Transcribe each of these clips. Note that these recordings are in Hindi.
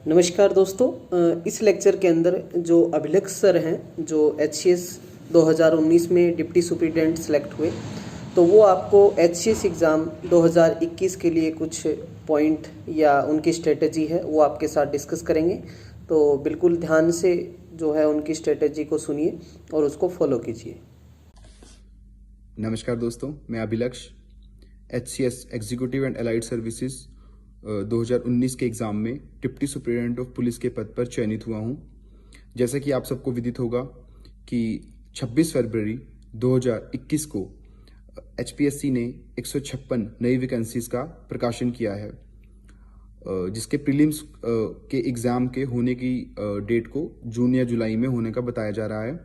नमस्कार दोस्तों। इस लेक्चर के अंदर जो अभिलक्ष सर हैं जो HCS 2019 में डिप्टी सुपरिटेंडेंट सेलेक्ट हुए, तो वो आपको HCS एग्ज़ाम 2021 के लिए कुछ पॉइंट या उनकी स्ट्रेटजी है वो आपके साथ डिस्कस करेंगे। तो बिल्कुल ध्यान से जो है उनकी स्ट्रेटजी को सुनिए और उसको फॉलो कीजिए। नमस्कार दोस्तों, मैं Abhilaksh HCS executive and allied services 2019 के एग्ज़ाम में डिप्टी सुपरिटेंडेंट ऑफ पुलिस के पद पर चयनित हुआ हूं। जैसा कि आप सबको विदित होगा कि 26 फरवरी 2021 को HPSC ने 156 नई वैकेंसीज का प्रकाशन किया है, जिसके प्रीलिम्स के एग्ज़ाम के होने की डेट को जून या जुलाई में होने का बताया जा रहा है।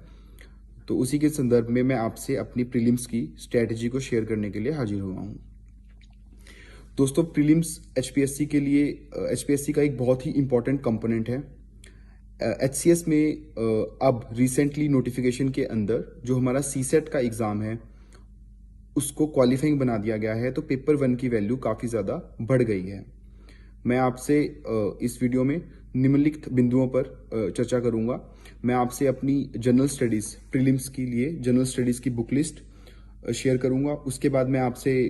तो उसी के संदर्भ में मैं आपसे अपनी प्रीलिम्स की स्ट्रैटेजी को शेयर करने के लिए हाजिर हुआ हूँ। दोस्तों, प्रीलिम्स HPSC के लिए HPSC का एक बहुत ही इम्पॉर्टेंट कंपोनेंट है। HCS में अब रिसेंटली नोटिफिकेशन के अंदर जो हमारा CSET का एग्ज़ाम है उसको क्वालिफाइंग बना दिया गया है, तो पेपर 1 की वैल्यू काफ़ी ज़्यादा बढ़ गई है। मैं आपसे इस वीडियो में निम्नलिखित बिंदुओं पर चर्चा करूंगा। मैं आपसे अपनी जनरल स्टडीज़ प्रीलिम्स के लिए जनरल स्टडीज़ की बुक लिस्ट शेयर करूंगा। उसके बाद मैं आपसे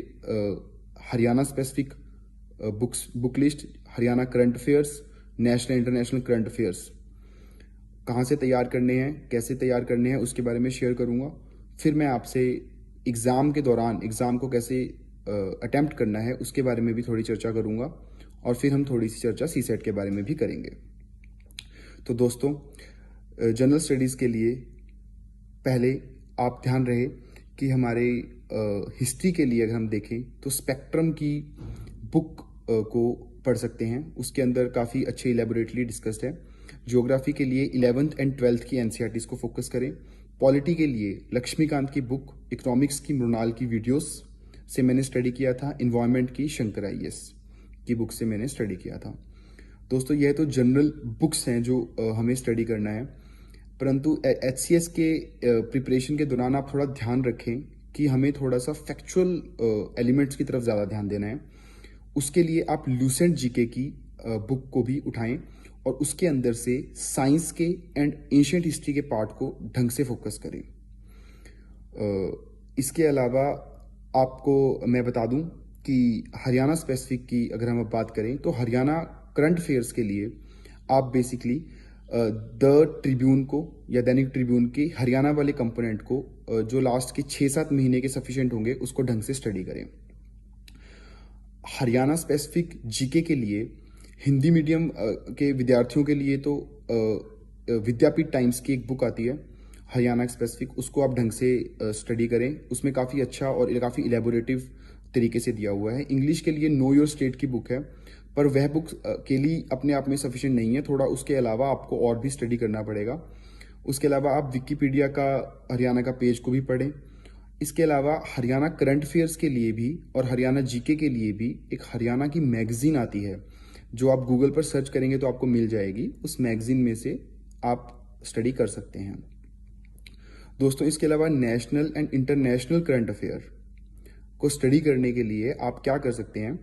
Haryana specific book list, Haryana current affairs, national international current affairs कहाँ से तैयार करने हैं, कैसे तैयार करने हैं, उसके बारे में शेयर करूंगा। फिर मैं आपसे एग्ज़ाम के दौरान एग्ज़ाम को कैसे अटेम्प्ट करना है उसके बारे में भी थोड़ी चर्चा करूंगा, और फिर हम थोड़ी सी चर्चा CSET के बारे में भी करेंगे। तो दोस्तों, जनरल स्टडीज़ के लिए पहले आप ध्यान रहे कि हमारे हिस्ट्री के लिए अगर हम देखें तो स्पेक्ट्रम की बुक को पढ़ सकते हैं। उसके अंदर काफ़ी अच्छे इलेबोरेटली डिस्कस्ड है। ज्योग्राफी के लिए 11th एंड 12th की NCERTs को फोकस करें। पॉलिटी के लिए लक्ष्मीकांत की बुक, इकोनॉमिक्स की मृणाल की वीडियोस से मैंने स्टडी किया था। इन्वायरमेंट की शंकर IAS की बुक से मैंने स्टडी किया था। दोस्तों, यह तो जनरल बुक्स हैं जो हमें स्टडी करना है, परंतु HCS के प्रिपरेशन के दौरान आप थोड़ा ध्यान रखें कि हमें थोड़ा सा फैक्चुअल एलिमेंट्स की तरफ ज़्यादा ध्यान देना है। उसके लिए आप लूसेंट GK की बुक को भी उठाएं और उसके अंदर से साइंस के एंड एंशिएंट हिस्ट्री के पार्ट को ढंग से फोकस करें। इसके अलावा आपको मैं बता दूं कि हरियाणा स्पेसिफिक की अगर हम अब बात करें तो हरियाणा करंट अफेयर्स के लिए आप बेसिकली द ट्रिब्यून को या दैनिक ट्रिब्यून के हरियाणा वाले कंपोनेंट को जो लास्ट के 6-7 महीने के सफिशिएंट होंगे उसको ढंग से स्टडी करें। हरियाणा स्पेसिफिक GK के लिए हिंदी मीडियम के विद्यार्थियों के लिए तो विद्यापीठ टाइम्स की एक बुक आती है हरियाणा स्पेसिफिक, उसको आप ढंग से स्टडी करें। उसमें काफ़ी अच्छा और काफ़ी इलेबोरेटिव तरीके से दिया हुआ है। इंग्लिश के लिए नो योर स्टेट की बुक है, पर वह बुक के लिए अपने आप में सफिशिएंट नहीं है, थोड़ा उसके अलावा आपको और भी स्टडी करना पड़ेगा। उसके अलावा आप विकिपीडिया का हरियाणा का पेज को भी पढ़ें। इसके अलावा हरियाणा करंट अफेयर्स के लिए भी और हरियाणा GK के लिए भी एक हरियाणा की मैगजीन आती है जो आप गूगल पर सर्च करेंगे तो आपको मिल जाएगी। उस मैगजीन में से आप स्टडी कर सकते हैं। दोस्तों, इसके अलावा national and international current affair को स्टडी करने के लिए आप क्या कर सकते हैं,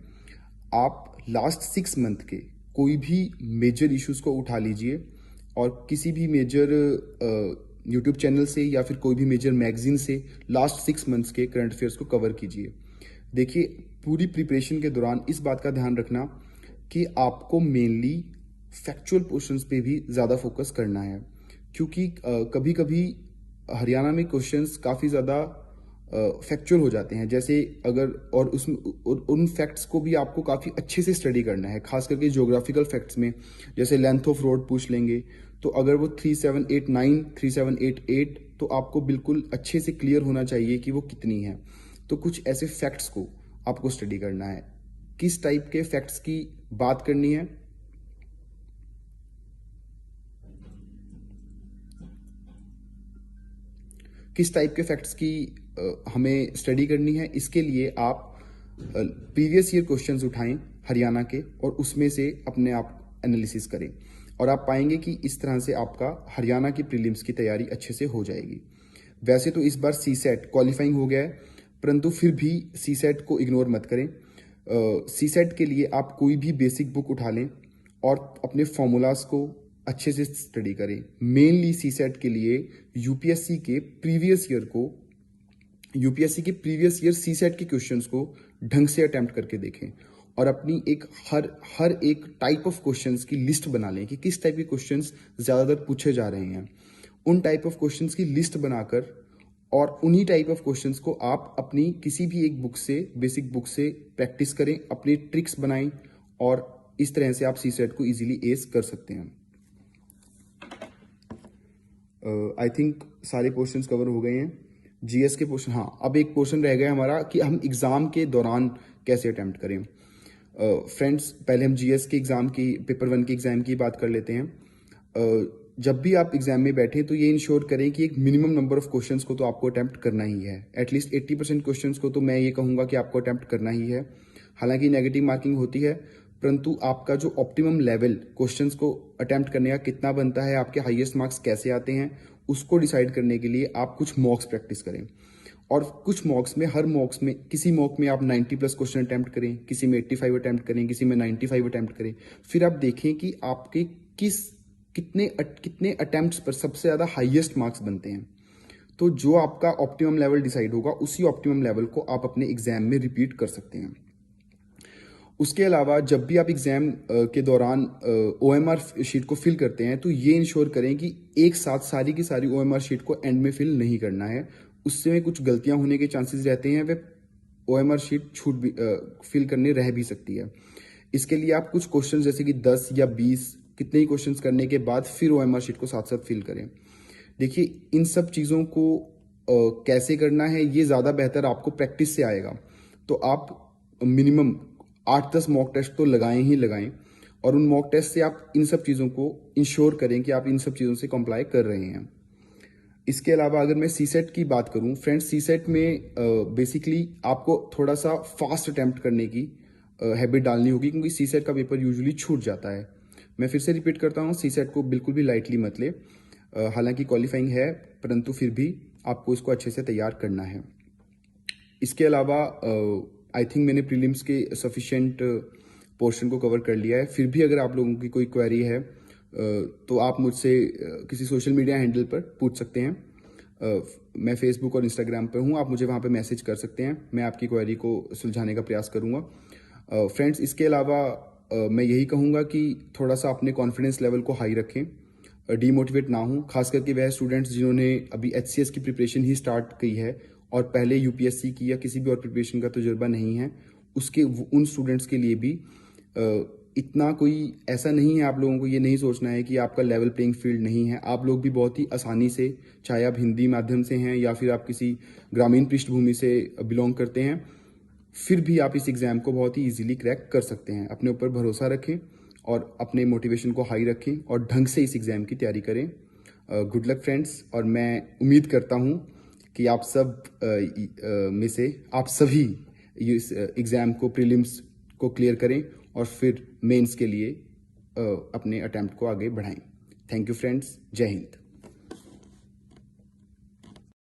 आप लास्ट 6 मंथ के कोई भी मेजर इश्यूज को उठा लीजिए और किसी भी मेजर यूट्यूब चैनल से या फिर कोई भी मेजर मैगजीन से लास्ट 6 मंथ्स के करंट अफेयर्स को कवर कीजिए। देखिए, पूरी प्रिपरेशन के दौरान इस बात का ध्यान रखना कि आपको मेनली फैक्चुअल पोर्शंस पे भी ज़्यादा फोकस करना है, क्योंकि कभी कभी हरियाणा में क्वेश्चंस काफ़ी ज़्यादा फैक्चुअल हो जाते हैं। जैसे अगर और उसमें उन फैक्ट्स को भी आपको काफ़ी अच्छे से स्टडी करना है, खास करके ज्योग्राफिकल फैक्ट्स में। जैसे लेंथ ऑफ रोड पूछ लेंगे तो अगर वो 3789 3788 तो आपको बिल्कुल अच्छे से क्लियर होना चाहिए कि वो कितनी है। तो कुछ ऐसे फैक्ट्स को आपको स्टडी करना है। किस टाइप के फैक्ट्स की बात करनी है, किस टाइप के फैक्ट्स की हमें स्टडी करनी है, इसके लिए आप प्रीवियस ईयर क्वेश्चंस उठाएं हरियाणा के और उसमें से अपने आप एनालिसिस करें, और आप पाएंगे कि इस तरह से आपका हरियाणा की प्रीलिम्स की तैयारी अच्छे से हो जाएगी। वैसे तो इस बार CSET क्वालिफाइंग हो गया है, परंतु फिर भी CSET को इग्नोर मत करें। CSET के लिए आप कोई भी बेसिक बुक उठा लें और अपने फॉर्मूलाज को अच्छे से स्टडी करें। मेनली सीसेट के लिए यूपीएससी के प्रीवियस ईयर सीसेट के क्वेश्चंस को ढंग से अटेम्प्ट करके देखें और अपनी एक हर एक टाइप ऑफ क्वेश्चंस की लिस्ट बना लें कि किस टाइप के क्वेश्चंस ज़्यादातर पूछे जा रहे हैं। उन टाइप ऑफ क्वेश्चंस की लिस्ट बनाकर और उन्हीं टाइप ऑफ क्वेश्चंस को आप अपनी किसी भी एक बुक से, बेसिक बुक से प्रैक्टिस करें, अपनी ट्रिक्स बनाएं और इस तरह से आप सीसेट को इजीली एस कर सकते हैं। आई थिंक सारे क्वेश्चंस कवर हो गए हैं। जीएस के क्वेश्चन, हाँ, अब एक क्वेश्चन रह गया हमारा कि हम एग्जाम के दौरान कैसे अटेम्प्ट करें। फ्रेंड्स, पहले हम जीएस के एग्जाम की, पेपर 1 के एग्जाम की बात कर लेते हैं। जब भी आप एग्जाम में बैठें तो ये इंश्योर करें कि एक मिनिमम नंबर ऑफ क्वेश्चंस को तो आपको अटेम्प्ट करना ही है। एटलीस्ट 80% क्वेश्चंस को तो मैं ये कहूँगा कि आपको अटेम्प्ट करना ही है। हालांकि नेगेटिव मार्किंग होती है, परंतु आपका जो ऑप्टिमम लेवल क्वेश्चंस को अटेम्प्ट करने का कितना बनता है, आपके हाईएस्ट मार्क्स कैसे आते हैं, उसको डिसाइड करने के लिए आप कुछ मॉक्स प्रैक्टिस करें। और कुछ मॉक्स में, हर मॉक्स में, किसी मॉक में आप 90+ क्वेश्चन अटेम्प्ट करें, किसी में 85 अटेम्प्ट करें, किसी में 95 अटेम्प्ट करें। फिर आप देखें कि आपके कितने अटेम्प्ट्स पर सबसे ज़्यादा हाईएस्ट मार्क्स बनते हैं। तो जो आपका ऑप्टिमम लेवल डिसाइड होगा, उसी ऑप्टिमम लेवल को आप अपने एग्जाम में रिपीट कर सकते हैं। उसके अलावा जब भी आप एग्जाम के दौरान ओएमआर शीट को फिल करते हैं तो ये इंश्योर करें कि एक साथ सारी की सारी ओएमआर शीट को एंड में फिल नहीं करना है। उससे कुछ गलतियां होने के चांसेस रहते हैं, वे ओएमआर शीट फिल करने रह भी सकती है। इसके लिए आप कुछ क्वेश्चन जैसे कि 10 या 20 कितने ही क्वेश्चंस करने के बाद फिर ओएमआर शीट को साथ साथ फिल करें। देखिए, इन सब चीज़ों को कैसे करना है ये ज़्यादा बेहतर आपको प्रैक्टिस से आएगा। तो आप मिनिमम 8-10 मॉक टेस्ट तो लगाएं ही लगाएं और उन मॉक टेस्ट से आप इन सब चीज़ों को इंश्योर करें कि आप इन सब चीज़ों से कंप्लाई कर रहे हैं। इसके अलावा अगर मैं सीसेट की बात करूं, फ्रेंड्स, सीसेट में बेसिकली आपको थोड़ा सा फास्ट अटेम्प्ट करने की हैबिट डालनी होगी, क्योंकि सीसेट का पेपर यूजुअली छूट जाता है। मैं फिर से रिपीट करता हूं, सीसेट को बिल्कुल भी लाइटली मत ले। हालांकि क्वालिफाइंग है, परंतु फिर भी आपको इसको अच्छे से तैयार करना है। इसके अलावा आई थिंक मैंने प्रीलिम्स के सफिशिएंट पोर्शन को कवर कर लिया है। फिर भी अगर आप लोगों की कोई क्वेरी है तो आप मुझसे किसी सोशल मीडिया हैंडल पर पूछ सकते हैं। मैं फेसबुक और इंस्टाग्राम पर हूँ, आप मुझे वहाँ पे मैसेज कर सकते हैं। मैं आपकी क्वेरी को सुलझाने का प्रयास करूँगा। फ्रेंड्स, इसके अलावा मैं यही कहूँगा कि थोड़ा सा अपने कॉन्फिडेंस लेवल को हाई रखें, डीमोटिवेट ना हो। खास करके वह स्टूडेंट्स जिन्होंने अभी एचसीएस की प्रिपरेशन ही स्टार्ट की है और पहले यूपीएससी की या किसी भी और प्रिपरेशन का तजुर्बा नहीं है, उन स्टूडेंट्स के लिए भी इतना कोई ऐसा नहीं है। आप लोगों को ये नहीं सोचना है कि आपका लेवल प्लेइंग फील्ड नहीं है। आप लोग भी बहुत ही आसानी से, चाहे आप हिंदी माध्यम से हैं या फिर आप किसी ग्रामीण पृष्ठभूमि से बिलोंग करते हैं, फिर भी आप इस एग्ज़ाम को बहुत ही इजीली क्रैक कर सकते हैं। अपने ऊपर भरोसा रखें और अपने मोटिवेशन को हाई रखें और ढंग से इस एग्ज़ाम की तैयारी करें। गुड लक फ्रेंड्स, और मैं उम्मीद करता हूँ कि आप सब में से आप सभी इस एग्ज़ाम को, प्रीलिम्स को क्लियर करें और फिर मेंस के लिए अपने अटेम्प्ट को आगे बढ़ाएं। थैंक यू फ्रेंड्स, जय हिंद।